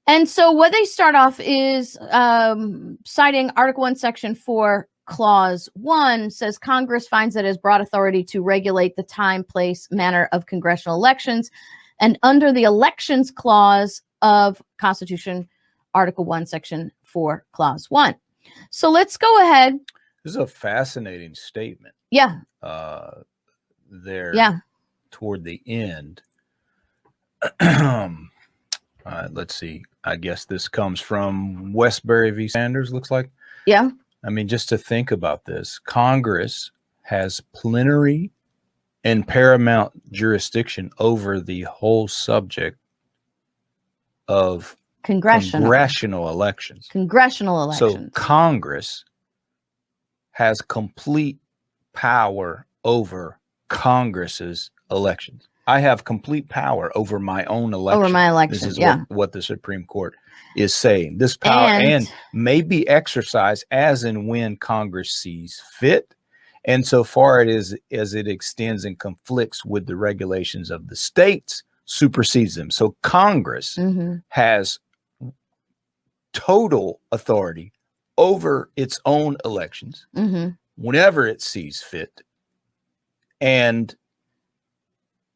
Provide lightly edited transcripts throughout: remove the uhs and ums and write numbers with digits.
And so what they start off is citing Article 1, Section 4, Clause 1 says Congress finds it has broad authority to regulate the time, place, manner of congressional elections. And under the Elections Clause of Constitution, Article 1, Section 4, Clause 1. So let's go ahead. This is a fascinating statement. Yeah. There. Yeah. Toward the end. Let's see. I guess this comes from Westbury v. Sanders, looks like. Yeah. I mean, just to think about this, Congress has plenary and paramount jurisdiction over the whole subject of congressional elections. Congressional elections. So Congress has complete power over Congress's elections. I have complete power over my own election. Over my election, this is what the Supreme Court is saying. This power and may be exercised as and when Congress sees fit, and so far as it extends and conflicts with the regulations of the states, supersedes them. So Congress has total authority over its own elections whenever it sees fit, and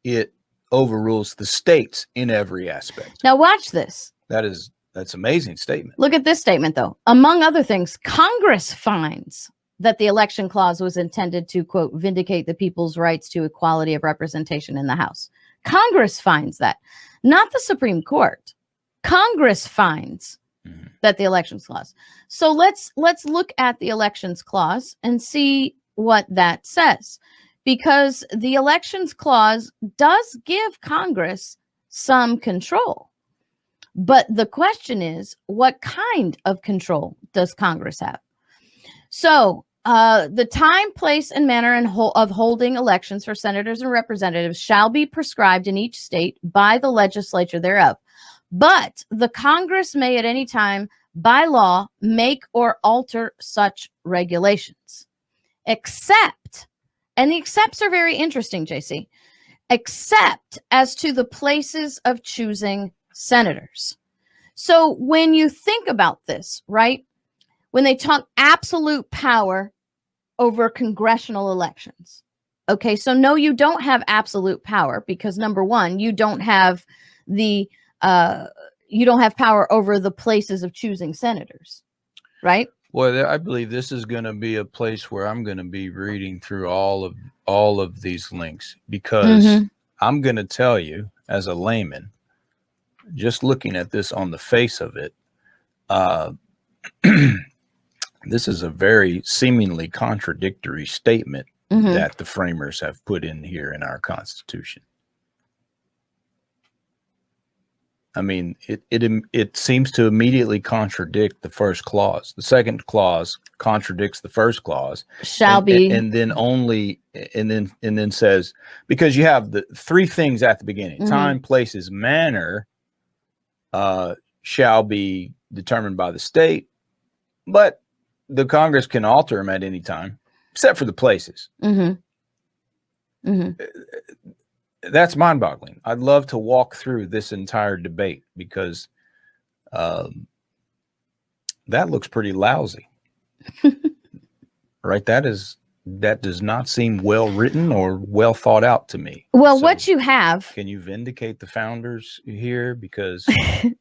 it overrules the states in every aspect. Now watch this. That's amazing statement. Look at this statement, though. Among other things, Congress finds that the election clause was intended to, quote, vindicate the people's rights to equality of representation in the House. Congress finds that, not the Supreme Court. Congress finds that the elections clause. So let's look at the elections clause and see what that says, because the elections clause does give Congress some control. But the question is, what kind of control does Congress have? So the time, place, and manner of holding elections for senators and representatives shall be prescribed in each state by the legislature thereof. But the Congress may at any time, by law, make or alter such regulations, except, and the excepts are very interesting, JC, except as to the places of choosing senators. So when you think about this, right, when they talk absolute power over congressional elections, okay, so no, you don't have absolute power because, number one, you don't have power over the places of choosing senators, right? Well, I believe this is going to be a place where I'm going to be reading through all of these links, because I'm going to tell you, as a layman, just looking at this on the face of it, this is a very seemingly contradictory statement that the framers have put in here in our Constitution. I mean, it seems to immediately contradict the first clause. The second clause contradicts the first clause. And then says, because you have the three things at the beginning: time, places, manner shall be determined by the state, but the Congress can alter them at any time, except for the places. That's mind-boggling. I'd love to walk through this entire debate, because that looks pretty lousy. Right? That does not seem well written or well thought out to me. Well, so what you have... Can you vindicate the founders here? Because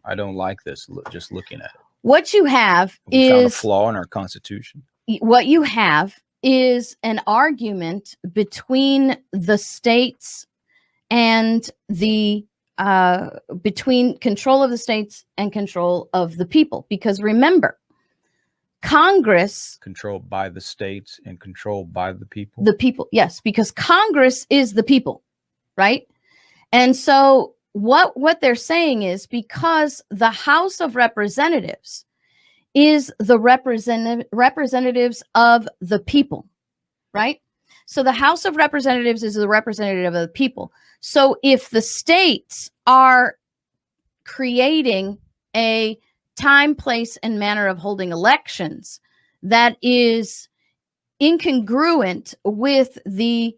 I don't like this, just looking at it. What you have we found a flaw in our Constitution. What you have is an argument between the states and between control of the states and control of the people. Because remember, Congress... Controlled by the states and controlled by the people? The people, yes, because Congress is the people, right? And so what they're saying is, because the House of Representatives is the representatives of the people, right? So the House of Representatives is the representative of the people. So if the states are creating a time, place, and manner of holding elections that is incongruent with the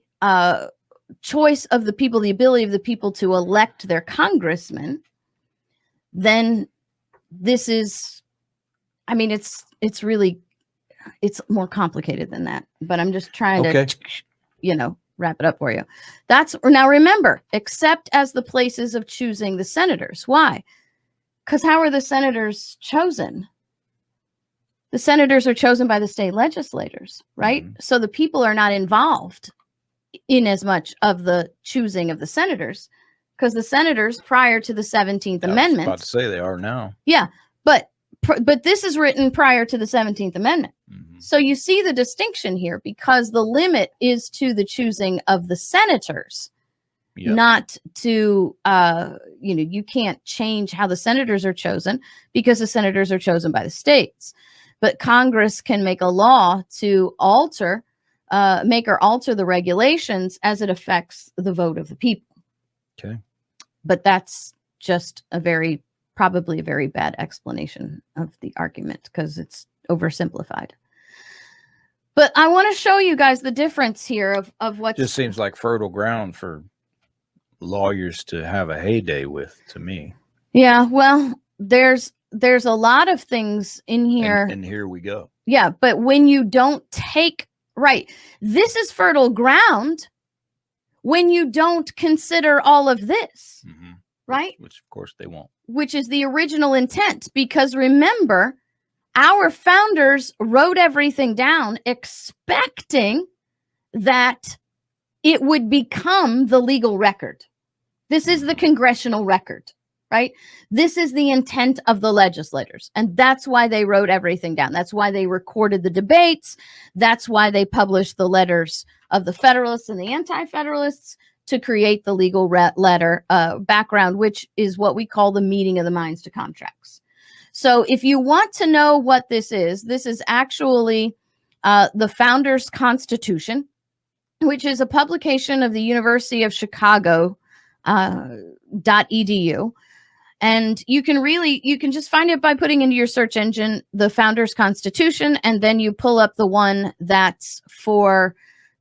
choice of the people, the ability of the people to elect their congressmen, then this is, I mean, it's really, it's more complicated than that, but I'm just trying to, wrap it up for you. Now remember, except as the places of choosing the senators. Why? Because how are the senators chosen? The senators are chosen by the state legislators, right? Mm-hmm. So the people are not involved in as much of the choosing of the senators, because the senators prior to the 17th Amendment. I was about to say they are now. Yeah, but this is written prior to the 17th Amendment. Mm-hmm. So you see the distinction here, because the limit is to the choosing of the senators, not to, you can't change how the senators are chosen, because the senators are chosen by the states. But Congress can make a law to make or alter the regulations as it affects the vote of the people. Okay. But that's just probably a very bad explanation of the argument, because it's oversimplified. But I want to show you guys the difference here of what just seems like fertile ground for lawyers to have a heyday with, to me. Yeah, well, there's a lot of things in here. And here we go. Yeah, but when you don't this is fertile ground when you don't consider all of this, mm-hmm. right? Which of course they won't. Which is the original intent, because remember, our founders wrote everything down expecting that it would become the legal record. This is the congressional record, right? This is the intent of the legislators. And that's why they wrote everything down. That's why they recorded the debates. That's why they published the letters of the Federalists and the Anti-Federalists to create the legal letter background, which is what we call the meeting of the minds to contracts. So if you want to know what this is actually the Founders Constitution, which is a publication of the University of Chicago .edu. And you can just find it by putting into your search engine the Founders Constitution, and then you pull up the one that's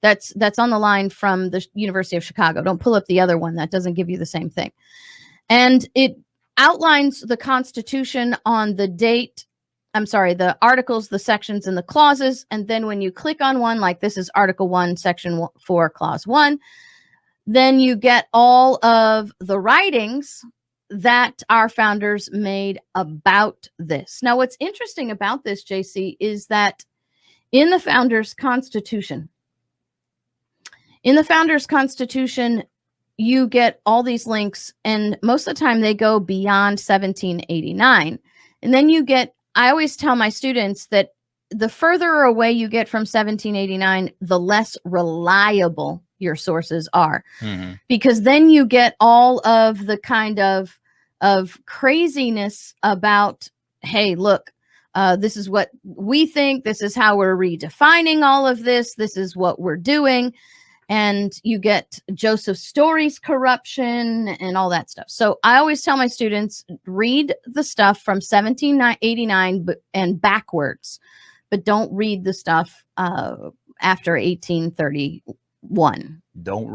on the line from the University of Chicago. Don't pull up the other one. That doesn't give you the same thing. And it outlines the Constitution on the articles, the sections, and the clauses. And then when you click on one, like this is Article 1, Section 4, Clause 1, then you get all of the writings that our founders made about this. Now, what's interesting about this, JC, is that in the Founders Constitution, you get all these links, and most of the time they go beyond 1789. And then I always tell my students that the further away you get from 1789, the less reliable your sources are, mm-hmm. because then you get all of the kind of craziness about, hey, look, this is what we think, this is how we're redefining all of this is what we're doing. And you get Joseph Story's corruption and all that stuff. So I always tell my students, read the stuff from 1789 and backwards, but don't read the stuff after 1831. Don't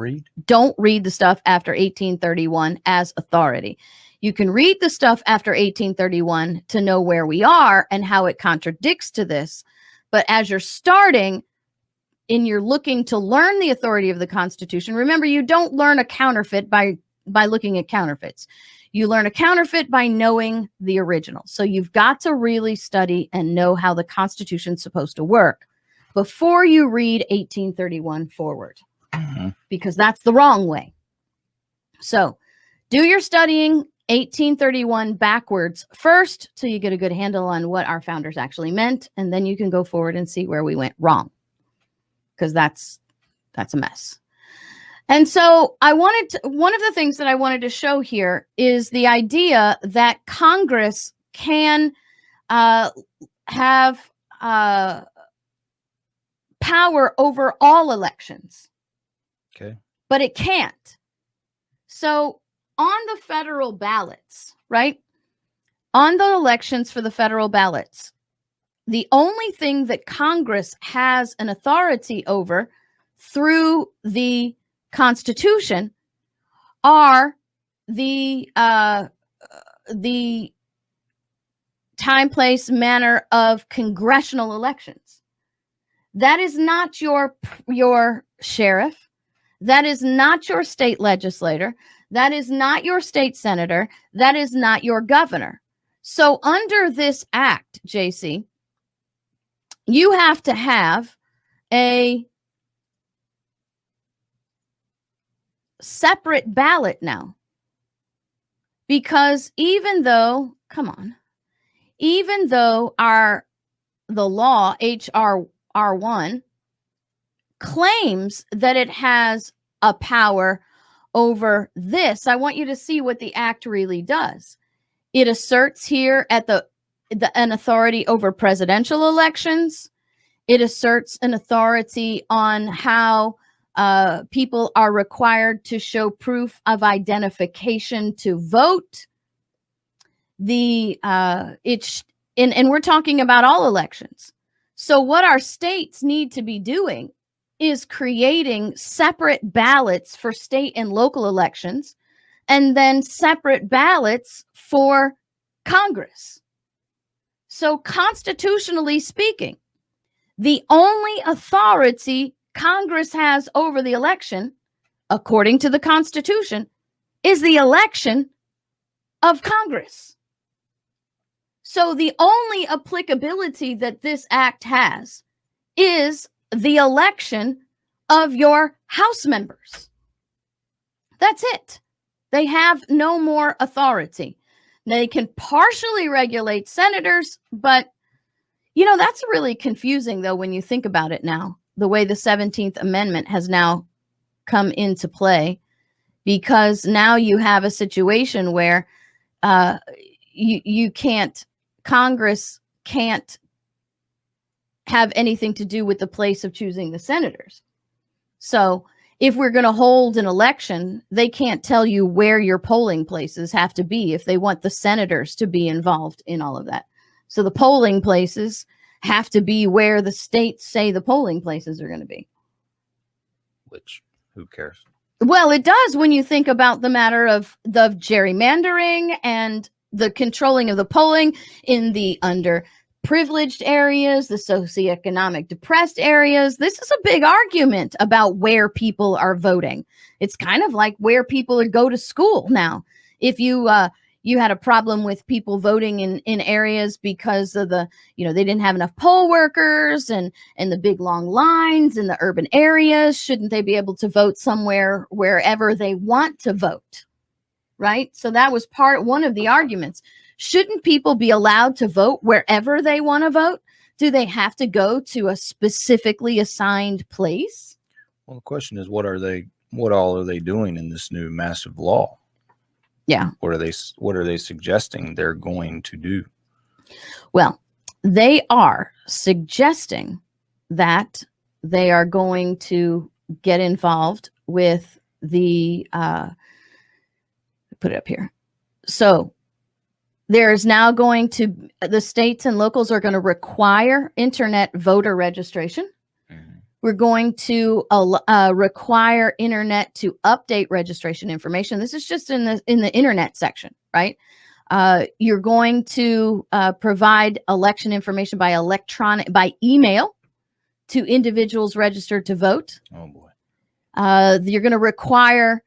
read the stuff after 1831 as authority. You can read the stuff after 1831 to know where we are and how it contradicts to this. But as you're starting and you're looking to learn the authority of the Constitution, remember, you don't learn a counterfeit by looking at counterfeits. You learn a counterfeit by knowing the original. So you've got to really study and know how the Constitution's supposed to work before you read 1831 forward, mm-hmm. because that's the wrong way. So do your studying 1831 backwards first till you get a good handle on what our founders actually meant, and then you can go forward and see where we went wrong, because that's a mess. And so one of the things that I wanted to show here is the idea that Congress can have power over all elections. Okay. But it can't. So on the federal ballots, right? On the elections for the federal ballots, the only thing that Congress has an authority over through the Constitution are the time, place, manner of congressional elections. That is not your sheriff. That is not your state legislator. That is not your state senator. That is not your governor. So under this act, JC, you have to have a separate ballot now. Because even though the law, HR1, claims that it has a power over this, I want you to see what the act really does. It asserts here at an authority over presidential elections. It asserts an authority on how people are required to show proof of identification to vote. And we're talking about all elections. So what our states need to be doing is creating separate ballots for state and local elections, and then separate ballots for Congress. So constitutionally speaking, the only authority Congress has over the election, according to the Constitution, is the election of Congress. So the only applicability that this act has is the election of your House members. That's it. They have no more authority. They can partially regulate senators, but that's really confusing though when you think about it now, the way the 17th Amendment has now come into play, because now you have a situation where Congress can't have anything to do with the place of choosing the senators. So if we're going to hold an election, they can't tell you where your polling places have to be if they want the senators to be involved in all of that. So the polling places have to be where the states say the polling places are going to be. Which, who cares? Well, it does when you think about the matter of the gerrymandering and the controlling of the polling in the underprivileged areas, the socioeconomic depressed areas. This is a big argument about where people are voting. It's kind of like where people go to school now. If you had a problem with people voting in areas because of they didn't have enough poll workers and the big long lines in the urban areas, shouldn't they be able to vote somewhere wherever they want to vote? Right? So that was one of the arguments. Shouldn't people be allowed to vote wherever they want to vote? Do they have to go to a specifically assigned place? Well, the question is, what all are they doing in this new massive law? Yeah. What are they suggesting they're going to do? Well, they are suggesting that they are going to get involved with the put it up here. So there's now the states and locals are going to require internet voter registration. Mm-hmm. We're going to require internet to update registration information. This is just in the internet section, right? You're going to provide election information by email to individuals registered to vote. Oh boy. You're going to require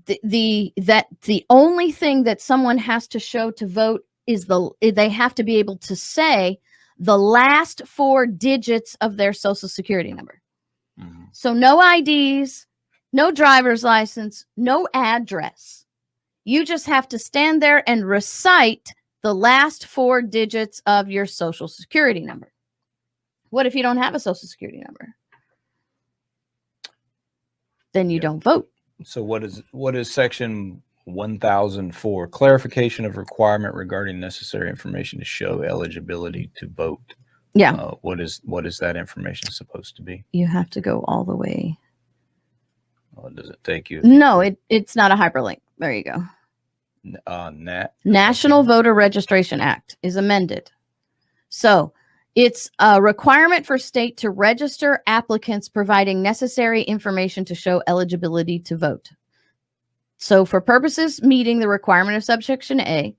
the only thing that someone has to show to vote is they have to be able to say the last 4 digits of their social security number. Mm-hmm. So no IDs, no driver's license, no address. You just have to stand there and recite the last 4 digits of your social security number. What if you don't have a social security number? Then you don't vote. So what is section 1004? Clarification of requirement regarding necessary information to show eligibility to vote. Yeah. What is that information supposed to be? You have to go all the way. Well, does it take you? No, it's not a hyperlink. There you go. National Voter Registration Act is amended. So it's a requirement for state to register applicants providing necessary information to show eligibility to vote. So for purposes meeting the requirement of subsection A,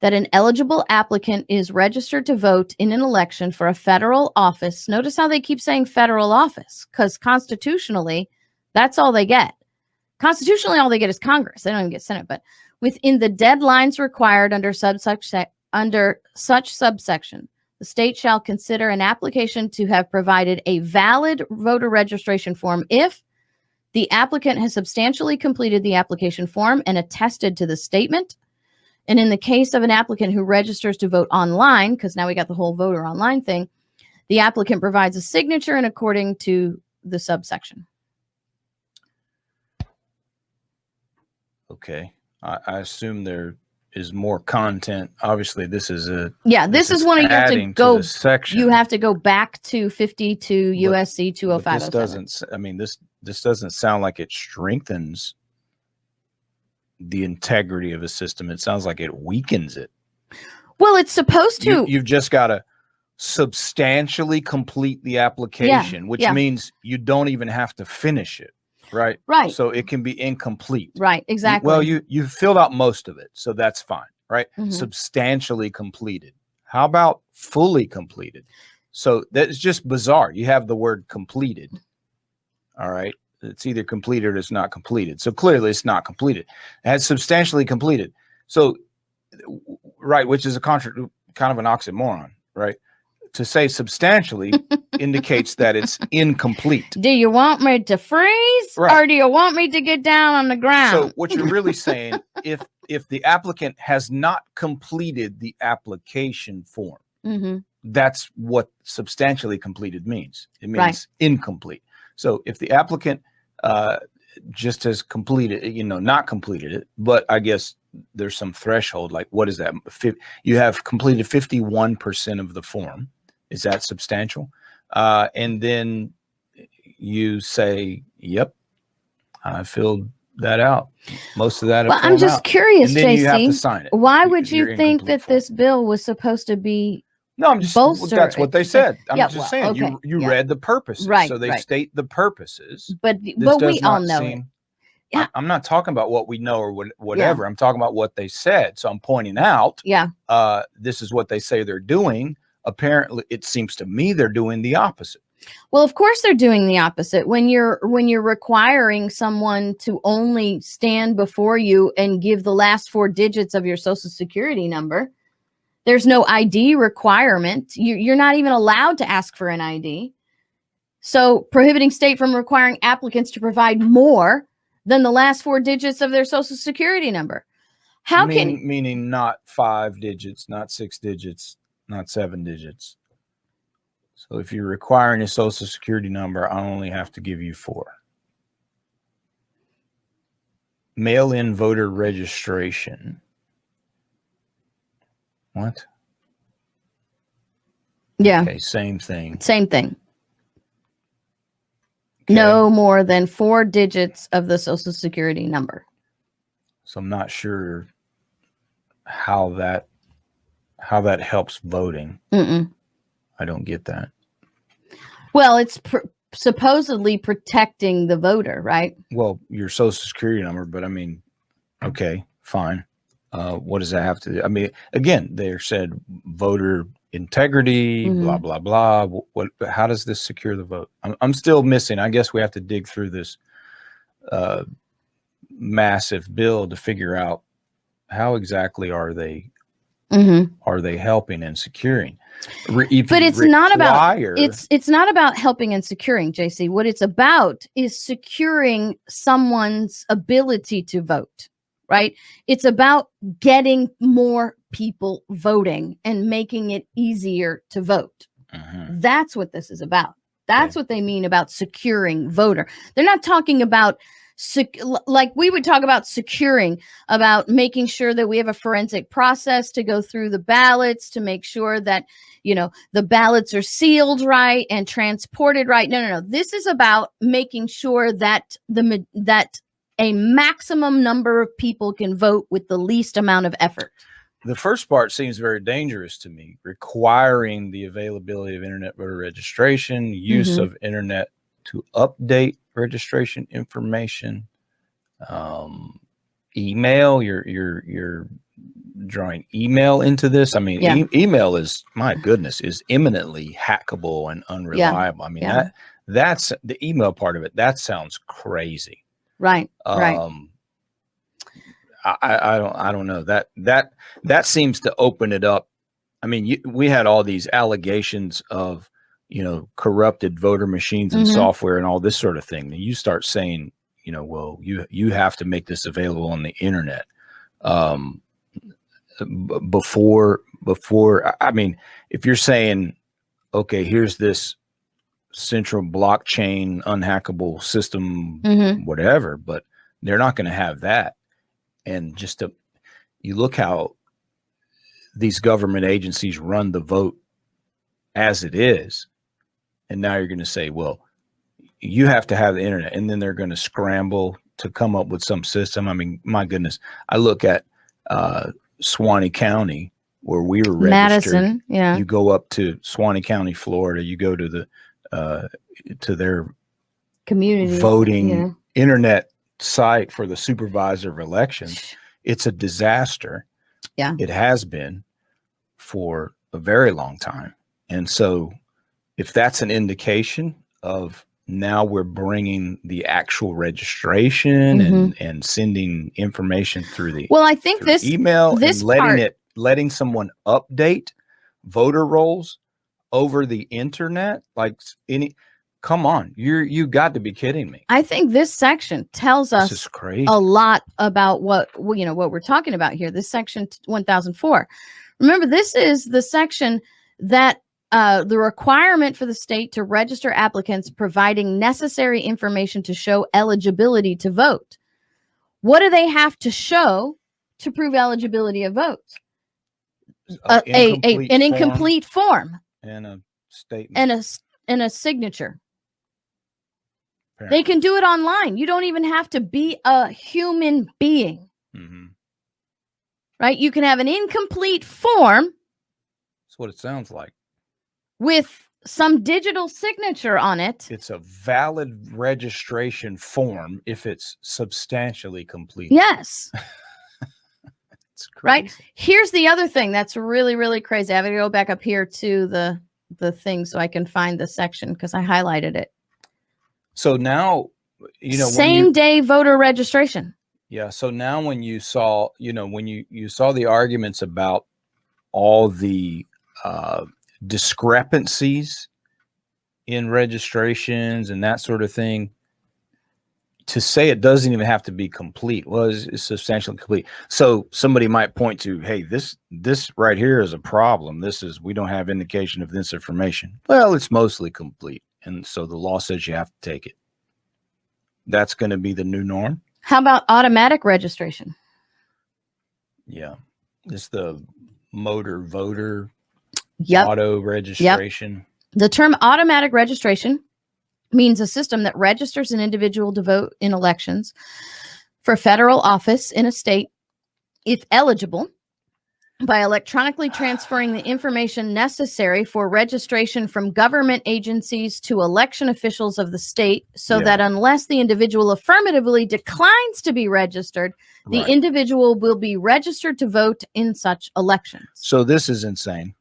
that an eligible applicant is registered to vote in an election for a federal office. Notice how they keep saying federal office, because constitutionally, that's all they get. Constitutionally, all they get is Congress. They don't even get Senate, but within the deadlines required under such subsection, the state shall consider an application to have provided a valid voter registration form if the applicant has substantially completed the application form and attested to the statement. And in the case of an applicant who registers to vote online, because now we got the whole voter online thing, the applicant provides a signature and according to the subsection. Okay. I assume there is more content. Obviously, this is this is one you have to go section. You have to go back to 52 USC 205. This doesn't. I mean, this doesn't sound like it strengthens the integrity of a system. It sounds like it weakens it. Well, it's supposed to. You've just got to substantially complete the application, which means you don't even have to finish it. Right. Right. So it can be incomplete. Right. Exactly. Well, you filled out most of it, so that's fine. Right. Mm-hmm. Substantially completed. How about fully completed? So that's just bizarre. You have the word completed. All right. It's either completed or it's not completed. So clearly it's not completed. It has substantially completed. So, right, which is kind of an oxymoron, right? To say substantially indicates that it's incomplete. Do you want me to freeze or do you want me to get down on the ground? So what you're really saying, if the applicant has not completed the application form, that's what substantially completed means. It means incomplete. So if the applicant just has completed, not completed it, but I guess there's some threshold, like what is that? You have completed 51% of the form. Is that substantial? And then you say, yep, I filled that out. Most of that. Well, I'm just curious, and then JC. You have to sign it. Why would you think that this bill was supposed to be? No, I'm just. That's what they said. I'm just saying. Okay. You read the purposes, right? So they state the purposes. But we all know it. Yeah. I'm not talking about what we know or whatever. I'm talking about what they said. So I'm pointing out. Yeah. This is what they say they're doing. Apparently, it seems to me they're doing the opposite. Well, of course they're doing the opposite. When you're requiring someone to only stand before you and give the last 4 digits of your social security number, there's no ID requirement. You're not even allowed to ask for an ID. So prohibiting state from requiring applicants to provide more than the last 4 digits of their social security number. Meaning not 5 digits, not 6 digits, not 7 digits. So if you're requiring a social security number, I only have to give you 4. Mail-in voter registration. What? Yeah. Okay, same thing. Same thing. Okay. No more than 4 digits of the social security number. So I'm not sure how that helps voting. I don't get that. Well, it's supposedly protecting the voter, right? Well, your social security number, but I mean, okay, fine. What does that have to do? I mean, again, they said voter integrity, blah, blah, blah. How does this secure the vote? I'm still missing. I guess we have to dig through this massive bill to figure out how exactly are they helping and securing. But it's not about it's not about helping and securing, JC. What it's about is securing someone's ability to vote, right? It's about getting more people voting and making it easier to vote. That's what this is about. That's what they mean about securing voter. They're not talking about like we would talk about securing, about making sure that we have a forensic process to go through the ballots to make sure that, the ballots are sealed right and transported right. No. This is about making sure that that a maximum number of people can vote with the least amount of effort. The first part seems very dangerous to me, requiring the availability of internet voter registration, use of internet to update registration information, email, your drawing email into this. I mean, Yeah. email is, my goodness, is eminently hackable and unreliable. I mean, that's the email part of it. That sounds crazy. Right. Right. I don't know, that seems to open it up. I mean, we had all these allegations of, corrupted voter machines and software and all this sort of thing. And you start saying, well, you have to make this available on the internet. Before, I mean, if you're saying, okay, here's this central blockchain, unhackable system, whatever, but they're not going to have that. And you look how these government agencies run the vote as it is. And now you're going to say, well, you have to have the internet, and then they're going to scramble to come up with some system. I mean, my goodness, I look at Suwannee County, where we were registered. Madison, yeah. You go up to Suwannee County, Florida. You go to to their community voting internet site for the supervisor of elections. It's a disaster. Yeah, it has been for a very long time. And so, if that's an indication of now we're bringing the actual registration and sending information through the I think this email and letting someone update voter rolls over the internet, like come on, you got to be kidding me. I think this section tells us This is crazy. a lot about what we're talking about here. This section 1004. Remember, this is the section that the requirement for the state to register applicants providing necessary information to show eligibility to vote. What do they have to show to prove eligibility of vote? An incomplete form and a statement and a signature. Apparently. They can do it online. You don't even have to be a human being. Right? You can have an incomplete form. That's what it sounds like. With some digital signature on it. It's a valid registration form if it's substantially complete. Yes. It's crazy. Right. Here's the other thing that's really, really crazy. I have to go back up here to the thing so I can find the section because I highlighted it. So now, same day voter registration. Yeah. So now when you saw, when you saw the arguments about all the discrepancies in registrations and that sort of thing, to say it doesn't even have to be complete. Well, it's substantially complete. So somebody might point to, hey, this right here is a problem. We don't have indication of this information. Well, it's mostly complete. And so the law says you have to take it. That's going to be the new norm. How about automatic registration? Yeah. It's the motor voter Yep. auto registration. Yep. The term automatic registration means a system that registers an individual to vote in elections for federal office in a state, if eligible, by electronically transferring the information necessary for registration from government agencies to election officials of the state, so that unless the individual affirmatively declines to be registered, the individual will be registered to vote in such elections. So this is insane.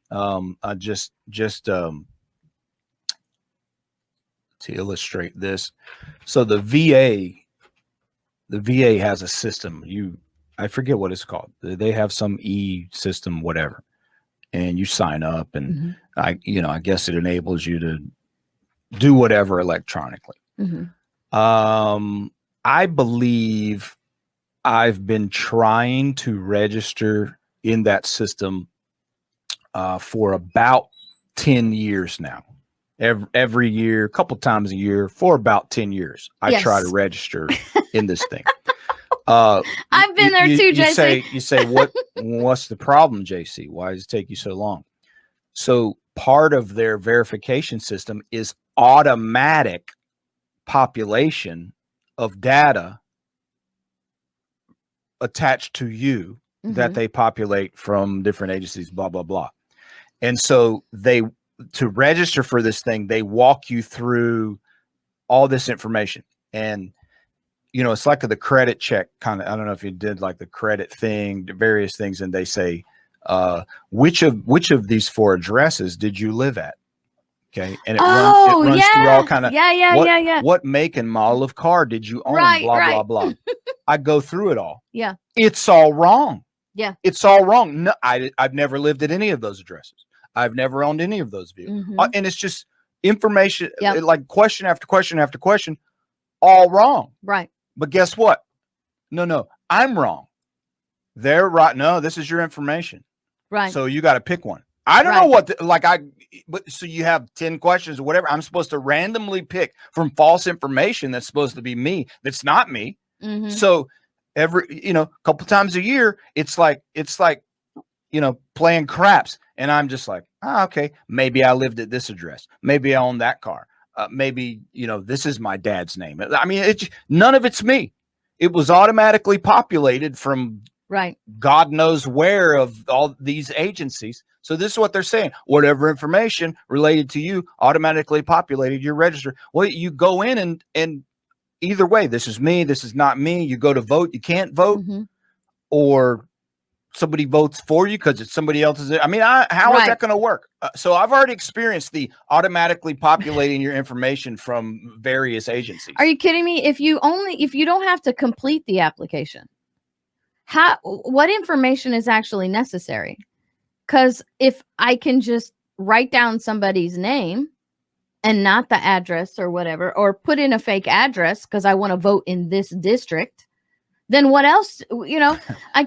Just to illustrate this. So the VA has a system. I forget what it's called. They have some system, whatever, and you sign up, and I guess it enables you to do whatever electronically. I believe I've been trying to register in that system for about 10 yees now. Every year, a couple times a year, for about 10 years, I try to register in this thing. I've been there too, JC. You say, what's the problem, JC? Why does it take you so long? So part of their verification system is automatic population of data attached to you that they populate from different agencies, blah, blah, blah. And so to register for this thing, they walk you through all this information. And it's like the credit check kind of. I don't know if you did like the credit thing, the various things, and they say, which of these 4 addresses did you live at? Okay, and it runs through all kind of what make and model of car did you own? Blah blah. I go through it all. Yeah, it's all wrong. Yeah, it's all wrong. No, I've never lived at any of those addresses. I've never owned any of those vehicles, and it's just information, like question after question after question, all wrong. Right. But guess what? No, I'm wrong. They're right. No, this is your information. Right. So you got to pick one. I don't know what, but so you have 10 questions or whatever. I'm supposed to randomly pick from false information that's supposed to be me. That's not me. So every, couple times a year, it's like, playing craps. And I'm just like, okay, maybe I lived at this address. Maybe I own that car. Maybe, this is my dad's name. I mean, none of it's me. It was automatically populated from God knows where of all these agencies. So this is what they're saying. Whatever information related to you automatically populated your register. Well, you go in and either way, this is me, this is not me. You go to vote, you can't vote, or somebody votes for you because it's somebody else's. I mean, how is that going to work? So I've already experienced the automatically populating your information from various agencies. Are you kidding me? If you don't have to complete the application, what information is actually necessary? Because if I can just write down somebody's name and not the address or whatever, or put in a fake address because I want to vote in this district, then what else? I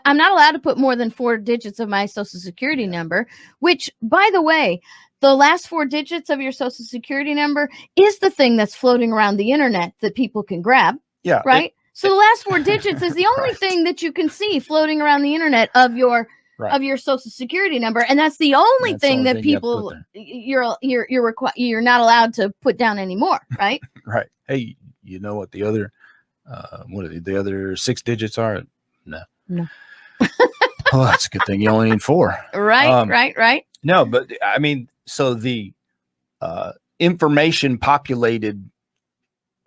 I'm not allowed to put more than 4 digits of my social security number, which, by the way, the last 4 digits of your social security number is the thing that's floating around the internet that people can grab. Yeah. Right. So the last 4 digits is the only thing that you can see floating around the internet of your social security number, and that's the only thing that people you're not allowed to put down anymore, right? Right. Hey, you know what the other the other 6 digits are? No. Well, that's a good thing. You only need 4. Right. No, but I mean, so the information populated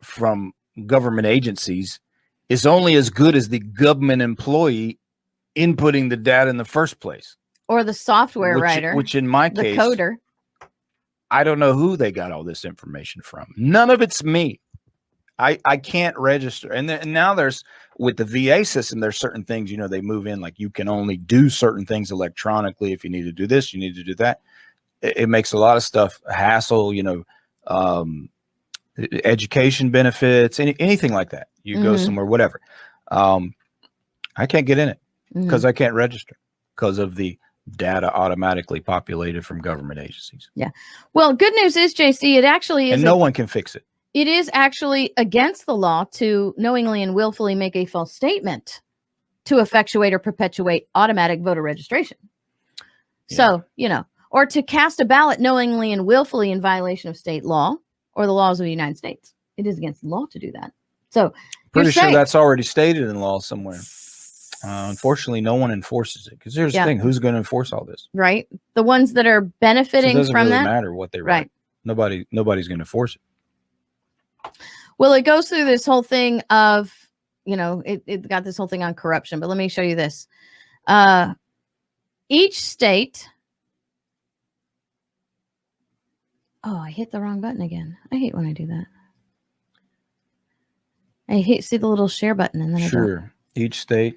from government agencies is only as good as the government employee inputting the data in the first place, or the software writer, which in my the case, coder. I don't know who they got all this information from. None of it's me. I can't register. And now there's, with the VA system, there's certain things, they move in, like you can only do certain things electronically. If you need to do this, you need to do that. It makes a lot of stuff a hassle, education benefits, anything like that. You go somewhere, whatever. I can't get in it because I can't register because of the data automatically populated from government agencies. Yeah. Well, good news is, JC, it actually is. And no one can fix it. It is actually against the law to knowingly and willfully make a false statement to effectuate or perpetuate automatic voter registration. So, or to cast a ballot knowingly and willfully in violation of state law or the laws of the United States. It is against the law to do that. So pretty sure that's already stated in law somewhere. Unfortunately, no one enforces it because here's the thing: who's going to enforce all this? Right. The ones that are benefiting from that. It doesn't really matter what they write. Nobody's going to enforce it. Well, it goes through this whole thing of, it got this whole thing on corruption. But let me show you this. Each state. Oh, I hit the wrong button again. I hate when I do that. See the little share button and then I don't. Each state.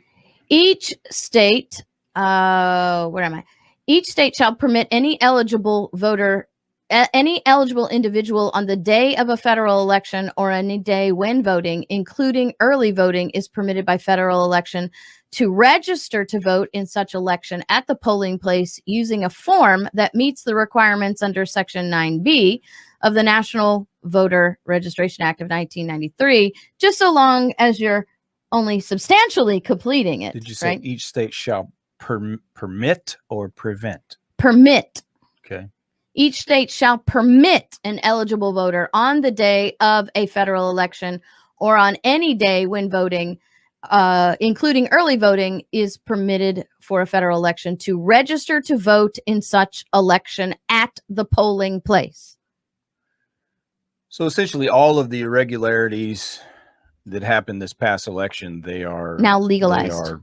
Where am I? Each state shall permit any eligible individual on the day of a federal election or any day when voting, including early voting, is permitted by federal election to register to vote in such election at the polling place using a form that meets the requirements under Section 9B of the National Voter Registration Act of 1993, just so long as you're only substantially completing it. Did you say each state shall permit or prevent? Permit. Okay. Each state shall permit an eligible voter on the day of a federal election or on any day when voting, including early voting, is permitted for a federal election to register to vote in such election at the polling place. So essentially, all of the irregularities that happened this past election, they are Now legalized. They are,